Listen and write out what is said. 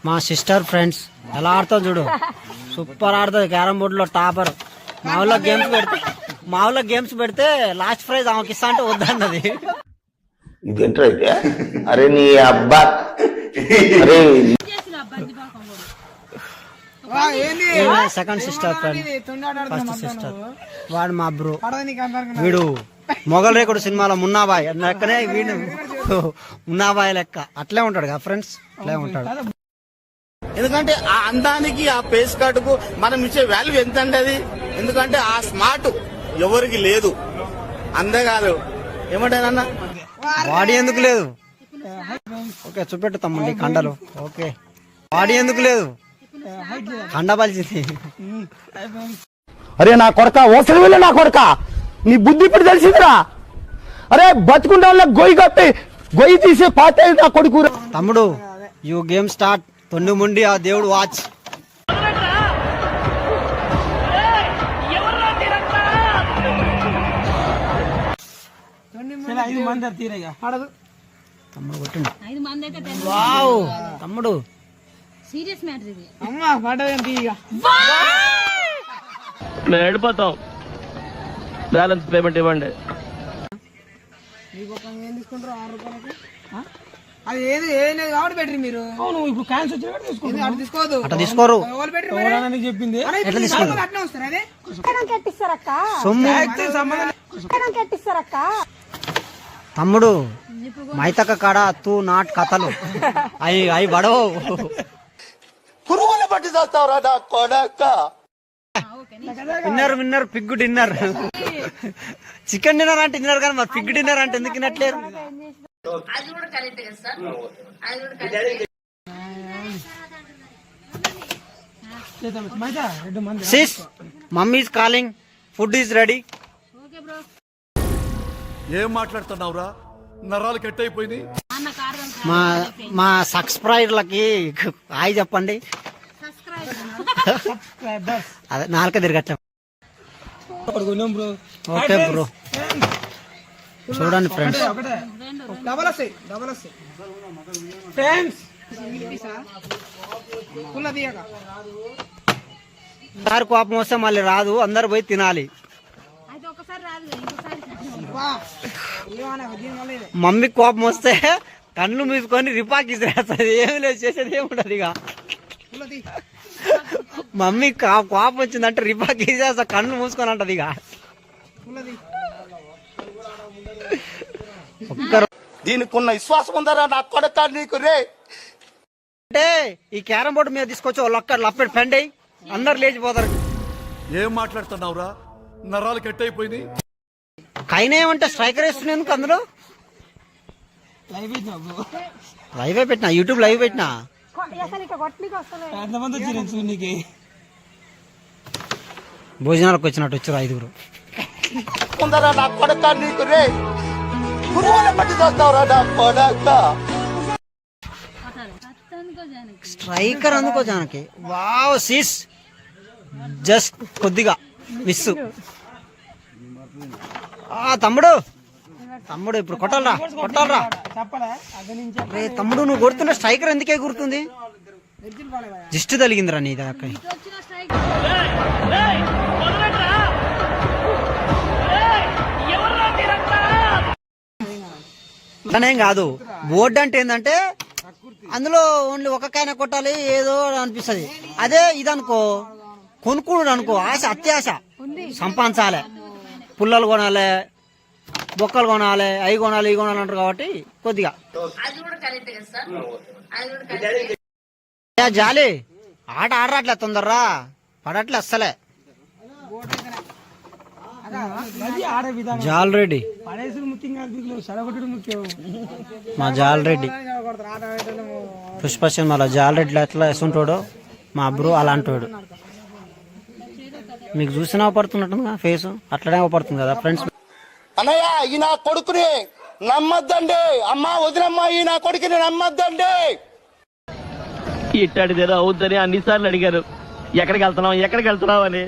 మా sister friends ఎలా ఆడుతుంది చూడు, సూపర్ ఆడుతుంది. క్యారమ్ బోర్డ్ లో టాపర్. మా ఊళ్ళో గేమ్స్ పెడితే లాస్ట్ ప్రైజ్ ఆమెకి ఇస్తా అంటే వద్దన్నది. ఇదేంటైతే అరే నీ అబ్బా అరే second sister friend, first sister. వాడు మా బ్రో. వీడు మొగల్ రేకుడు సినిమాలో మున్నాబాయ్ లెక్కనే వీడు మున్నాబాయ్ లెక్క అట్లే ఉంటాడు కదా ఫ్రెండ్స్, అట్లే ఉంటాడు. ఎందుకంటే ఆ అందానికి ఆ ఫేస్ కట్ కు మనం ఇచ్చే వాల్యూ ఎంత అంటే అది, ఎందుకంటే ఆ స్మార్ట్ ఎవరికి లేదు. అంతేకాదు ఏమంటారన్న బాడీ ఎందుకు లేదు? ఓకే చూపెట్టు తమ్ముడి కండలు. ఓకే బాడీ ఎందుకు లేదు? కండ పలిచింది. అరే నా కొడక ఓసలి వెళ్ళి నా కొడక, నీ బుద్ధి ఇప్పుడు తెలిసిందిరా. అరే బతుకుంటా గొయ్యి కప్పి గొయ్యి తీసే పాత నా కొడుకు. తమ్ముడు యూ గేమ్ స్టార్ట్. తొండి ముండి ఆ దేవుడు వాచ్. తమ్ముడు కొట్టిండు. వావ్ తమ్ముడు సీరియస్ మ్యాటర్ ఇది. మేము వెళ్ళిపోతాం, బ్యాలెన్స్ పేమెంట్ ఇవ్వండి. అది ఏది ఏం లేదు కాబట్టి బెటరీ మీరు. అవును ఇప్పుడు క్యాన్సర్ తీసుకోదు, అట్లా తీసుకోరు. చెప్పింది తమ్ముడు మైతక కాడ తూ నాట్ కథలు అయి బడవు. పురుగులు పట్టి చేస్తావురా నా కొడక. Winner pig dinner. Chicken dinner అంటే డిన్నర్ కానీ మరి పిగ్ డిన్నర్ అంటే ఎందుకు తినట్లేరు? Sis mummy is calling, food is ready. ఏం మాట్లాడుతున్నావురా, నరాలు కట్ అయిపోయింది. మా సబ్స్క్రైబర్లకి హాయ్ చెప్పండి. అదే నాలుక తిరగట్లే. ఓకే బ్రో చూడండి ఫ్రెండ్స్. సార్ కోపం వస్తే మళ్ళీ రాదు, అందరు పోయి తినాలి. మమ్మీ కోపం వస్తే కళ్ళు మూసుకొని రిపాకి ఇసిరేస్తుంది. ఏమి లేదు, చేసేది ఏముండదు. ఇక మమ్మీ కోపం వచ్చిందంటే రిపాకి ఇసేస్తా, కళ్ళు మూసుకొని అంటది. ఇక దీనికి ఉన్న విశ్వాసం ఉందరా నా కొడక నీకు రే. అంటే ఈ క్యారం బోర్డు మీద తీసుకొచ్చి లప్పెట్ పెండి అందరు లేచిపోతారు. ఏం మాట్లాడుతున్నావురా, నరాలు కట్ అయిపోయింది. కైనా ఏమంటే స్ట్రైకర్ వేస్తున్నా ఎందుకు? అందులో లైవ్ పెట్టినా, యూట్యూబ్ లైవ్ పెట్టినా. భోజనాలకు వచ్చినట్టు వచ్చారు 5గురు. ఉందరా నా కొడక నీకు రే, పురుగులు పట్టి చేస్తావురా నా కొడక. స్ట్రైకర్ అందుకో జానకి. వావ్ సీస్ జస్ట్ కొద్దిగా మిస్. తమ్ముడు ఇప్పుడు కొట్టాలరా. రే తమ్ముడు నువ్వు కొడుతున్న స్ట్రైకర్ ఎందుకే గుర్తుంది? జిస్ట్ తలిగిందిరా నీ దాకా. అట్లానేం కాదు, బోర్డు అంటే ఏంటంటే అందులో ఓన్లీ ఒక కాయన కొట్టాలి ఏదో అనిపిస్తుంది. అదే ఇదనుకో కొనుక్కున్నాడు అనుకో, ఆశ అత్యాశ సంపాదించాలి. పుల్లలు కొనాలి, బొక్కలు కొనాలి, అవి కొనాలి, ఇవి కొనాలి అంటారు. కాబట్టి కొద్దిగా జాలి ఆట ఆడరాట్లే, తొందరరా పడట్లే అస్సలే. జాల్ రెడ్డి మా జాల్ రెడ్డి పుష్ప సినిమాలో జాల్ రెడ్డి ఎట్లా వేస్తుంటాడో మా బ్రో అలాంటోడు. మీకు చూసినా పడుతున్నట్టుందిగా ఫేస్, అట్లనే పడుతుంది కదా ఫ్రెండ్స్. అన్నయ్య ఈ నా కొడుకుని నమ్మద్దండి, అమ్మా వదినమ్మా ఈ నా కొడుకుని నమ్మద్దండి. ఇట్టాడిదేదో అవుద్దని అన్నిసార్లు అడిగారు, ఎక్కడికి వెళ్తున్నావు అని.